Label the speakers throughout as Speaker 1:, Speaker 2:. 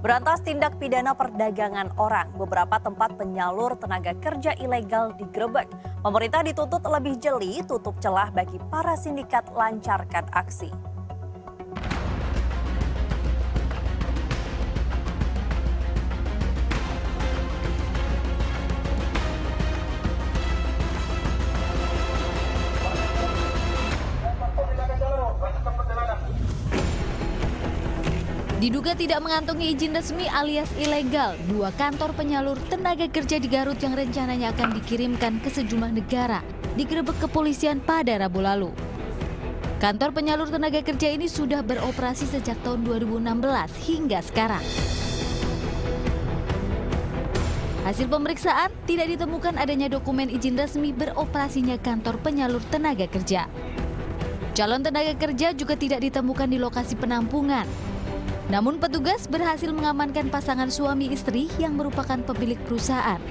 Speaker 1: Berantas tindak pidana perdagangan orang, beberapa tempat penyalur tenaga kerja ilegal digerebek. Pemerintah dituntut lebih jeli, tutup celah bagi para sindikat lancarkan aksi.
Speaker 2: Diduga tidak mengantongi izin resmi alias ilegal, dua kantor penyalur tenaga kerja di Garut yang rencananya akan dikirimkan ke sejumlah negara digerebek kepolisian pada Rabu lalu. Kantor penyalur tenaga kerja ini sudah beroperasi sejak tahun 2016 hingga sekarang. Hasil pemeriksaan tidak ditemukan adanya dokumen izin resmi beroperasinya kantor penyalur tenaga kerja. Calon tenaga kerja juga tidak ditemukan di lokasi penampungan. Namun petugas berhasil mengamankan pasangan suami istri yang merupakan pemilik perusahaan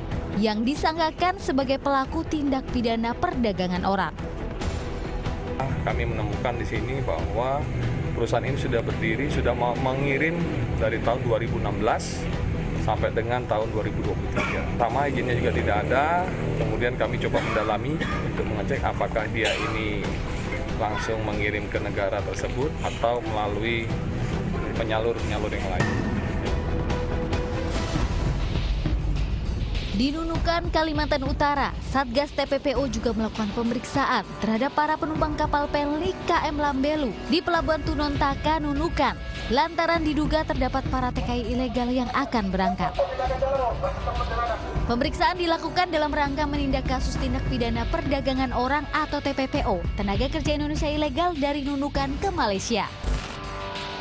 Speaker 2: yang disangkakan sebagai pelaku tindak pidana perdagangan orang.
Speaker 3: Kami menemukan di sini bahwa perusahaan ini sudah berdiri, sudah mengirim dari tahun 2016 sampai dengan tahun 2023. Pertama izinnya juga tidak ada, kemudian kami coba mendalami untuk mengecek apakah dia ini langsung mengirim ke negara tersebut atau melalui penyalur-penyalur yang lain.
Speaker 2: Di Nunukan, Kalimantan Utara, Satgas TPPO juga melakukan pemeriksaan terhadap para penumpang kapal Pelni KM Lambelu di Pelabuhan Tunontaka, Nunukan, lantaran diduga terdapat para TKI ilegal yang akan berangkat. Pemeriksaan dilakukan dalam rangka menindak kasus tindak pidana perdagangan orang atau TPPO, tenaga kerja Indonesia ilegal dari Nunukan ke Malaysia.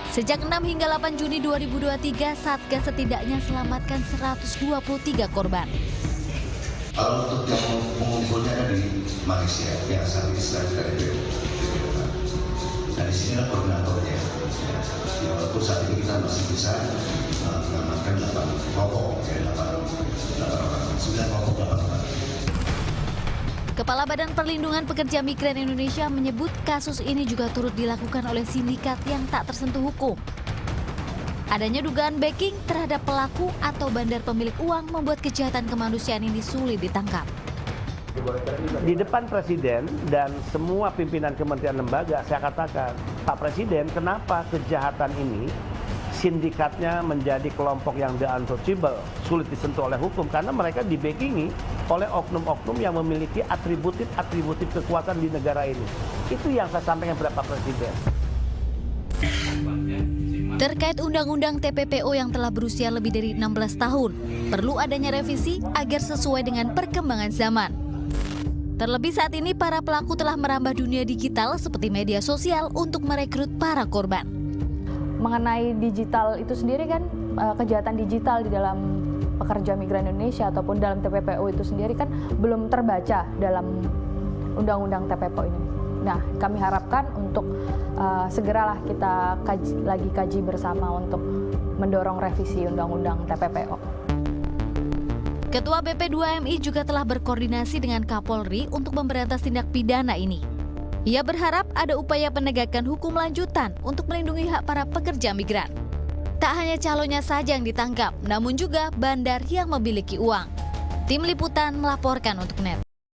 Speaker 2: Sejak 6 hingga 8 Juni 2023, Satgas setidaknya selamatkan 123 korban.
Speaker 4: Kalau untuk yang mengumpulnya ada di Malaysia, yang saat ini sedang dari BO. Nah, di sini adalah koordinatornya. Ya, walaupun saat ini kita masih bisa mengamankan 8 kelompok, 9 kelompok 8 orang.
Speaker 2: Kepala Badan Perlindungan Pekerja Migran Indonesia menyebut kasus ini juga turut dilakukan oleh sindikat yang tak tersentuh hukum. Adanya dugaan backing terhadap pelaku atau bandar pemilik uang membuat kejahatan kemanusiaan ini sulit ditangkap.
Speaker 5: Di depan Presiden dan semua pimpinan kementerian lembaga, saya katakan, Pak Presiden, kenapa kejahatan ini sindikatnya menjadi kelompok yang untouchable, sulit disentuh oleh hukum, karena mereka dibackingi oleh oknum-oknum yang memiliki atributif kekuatan di negara ini. Itu yang saya sampaikan kepada Pak Presiden.
Speaker 2: Terkait Undang-Undang TPPO yang telah berusia lebih dari 16 tahun, perlu adanya revisi agar sesuai dengan perkembangan zaman. Terlebih saat ini para pelaku telah merambah dunia digital seperti media sosial untuk merekrut para korban.
Speaker 6: Mengenai digital itu sendiri kan, kejahatan digital di dalam pekerja migran Indonesia ataupun dalam TPPO itu sendiri kan belum terbaca dalam Undang-Undang TPPO ini. Nah, kami harapkan untuk segeralah kita kaji bersama untuk mendorong revisi Undang-Undang TPPO.
Speaker 2: Ketua BP2MI juga telah berkoordinasi dengan Kapolri untuk memberantas tindak pidana ini. Ia berharap ada upaya penegakan hukum lanjutan untuk melindungi hak para pekerja migran. Tak hanya calonnya saja yang ditangkap, namun juga bandar yang memiliki uang. Tim Liputan melaporkan untuk NET.